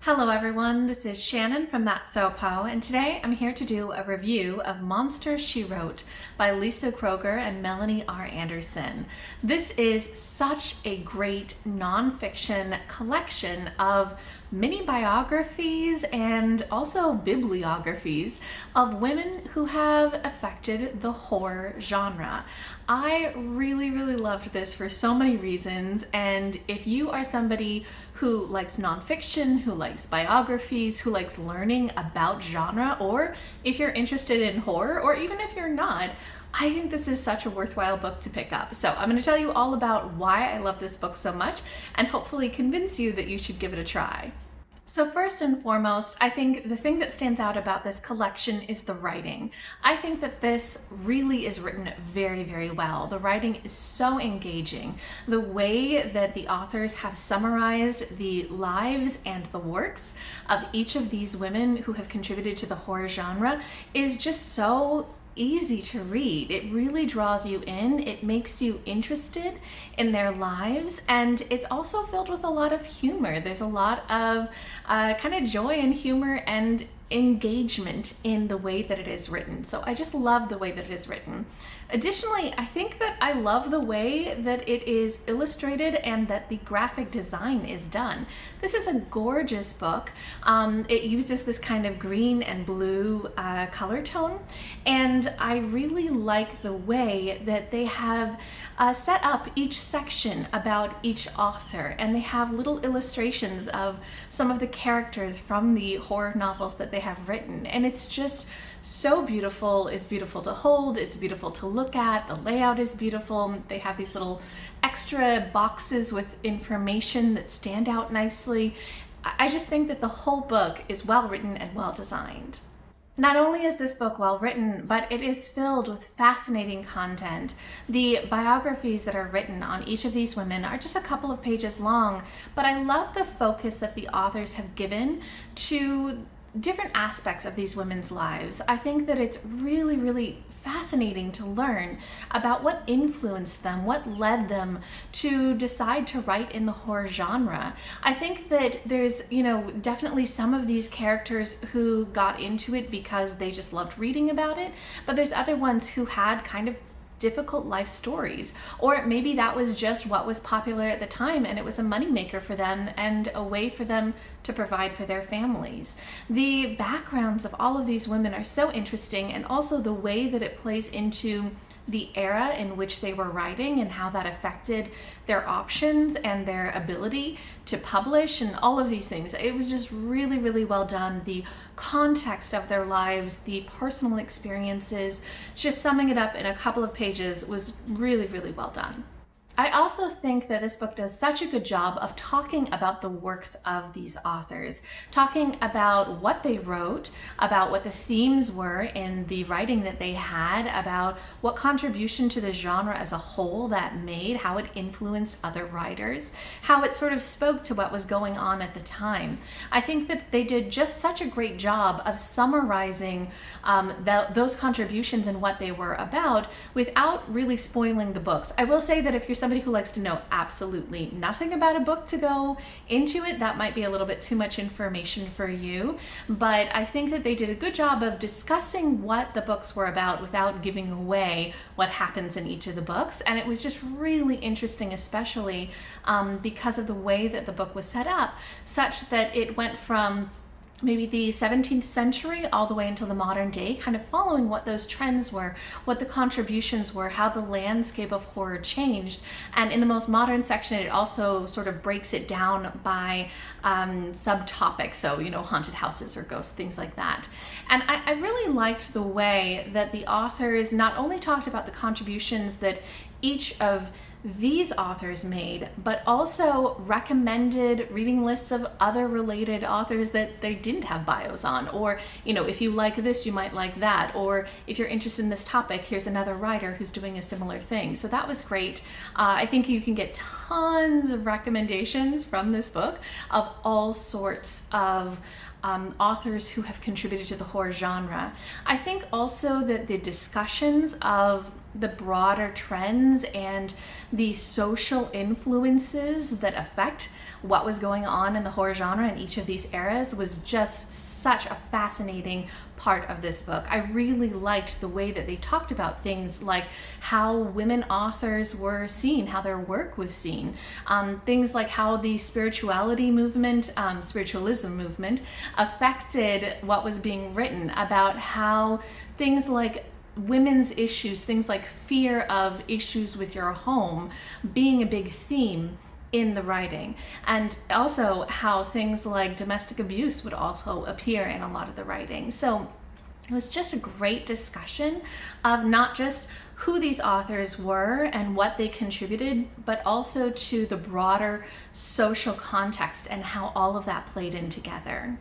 Hello everyone, this is Shannon from That's So Po, and today I'm here to do a review of Monster She Wrote by Lisa Kröger and Melanie R. Anderson. This is such a great nonfiction collection of mini biographies and also bibliographies of women who have affected the horror genre. I really loved this for so many reasons, and if you are somebody who likes nonfiction, who likes biographies, who likes learning about genre, or if you're interested in horror, or even if you're not, I think this is such a worthwhile book to pick up. So I'm going to tell you all about why I love this book so much and hopefully convince you that you should give it a try. So first and foremost, I think the thing that stands out about this collection is the writing. I think that this really is written very well. The writing is so engaging. The way that the authors have summarized the lives and the works of each of these women who have contributed to the horror genre is just so easy to read. It really draws you in, it makes you interested in their lives, and it's also filled with a lot of humor. There's a lot of kind of joy and humor and engagement in the way that it is written. So I just love the way that it is written. Additionally, I think that I love the way that it is illustrated and that the graphic design is done. This is a gorgeous book. It uses this kind of green and blue color tone, and I really like the way that they have set up each section about each author, and they have little illustrations of some of the characters from the horror novels that they have written, and it's just so beautiful. It's beautiful to hold, it's beautiful to look at, the layout is beautiful. They have these little extra boxes with information that stand out nicely. I just think that the whole book is well written and well designed. Not only is this book well written, but it is filled with fascinating content. The biographies that are written on each of these women are just a couple of pages long, but I love the focus that the authors have given to different aspects of these women's lives. I think that it's really fascinating to learn about what influenced them, what led them to decide to write in the horror genre. I think that there's, definitely some of these characters who got into it because they just loved reading about it, but there's other ones who had kind of difficult life stories, or maybe that was just what was popular at the time and it was a moneymaker for them and a way for them to provide for their families. The backgrounds of all of these women are so interesting, and also the way that it plays into the era in which they were writing and how that affected their options and their ability to publish and all of these things. It was just really well done. The context of their lives, the personal experiences, just summing it up in a couple of pages was really well done. I also think that this book does such a good job of talking about the works of these authors, talking about what they wrote, about what the themes were in the writing that they had, about what contribution to the genre as a whole that made, how it influenced other writers, how it sort of spoke to what was going on at the time. I think that they did just such a great job of summarizing those contributions and what they were about without really spoiling the books. I will say that if you're somebody who likes to know absolutely nothing about a book to go into it, that might be a little bit too much information for you. But I think that they did a good job of discussing what the books were about without giving away what happens in each of the books. And it was just really interesting, especially because of the way that the book was set up, such that it went from maybe the 17th century all the way until the modern day, kind of following what those trends were, what the contributions were, how the landscape of horror changed. And in the most modern section, it also sort of breaks it down by subtopics, so, haunted houses or ghosts, things like that. And I really liked the way that the authors not only talked about the contributions that each of these authors made, but also recommended reading lists of other related authors that they didn't have bios on, or if you like this, you might like that, or if you're interested in this topic, here's another writer who's doing a similar thing. So that was great. I think you can get tons of recommendations from this book of all sorts of authors who have contributed to the horror genre. I think also that the discussions of the broader trends and the social influences that affect what was going on in the horror genre in each of these eras was just such a fascinating part of this book. I really liked the way that they talked about things like how women authors were seen, how their work was seen, things like how the spiritualism movement affected what was being written, about how things like women's issues, things like fear of issues with your home being a big theme in the writing, and also how things like domestic abuse would also appear in a lot of the writing. So it was just a great discussion of not just who these authors were and what they contributed, but also to the broader social context and how all of that played in together.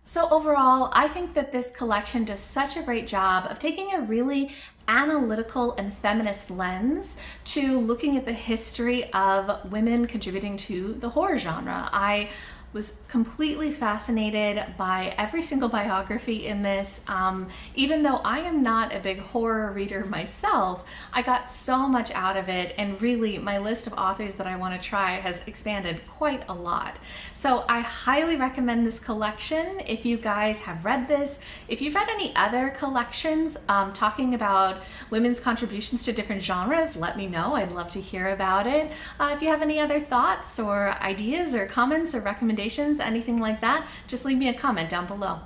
So overall, I think that this collection does such a great job of taking a really analytical and feminist lens to looking at the history of women contributing to the horror genre. I was completely fascinated by every single biography in this. Even though I am not a big horror reader myself, I got so much out of it, and really my list of authors that I want to try has expanded quite a lot. So I highly recommend this collection if you guys have read this. If you've read any other collections talking about women's contributions to different genres, let me know. I'd love to hear about it. If you have any other thoughts or ideas or comments or recommendations, anything like that, just leave me a comment down below.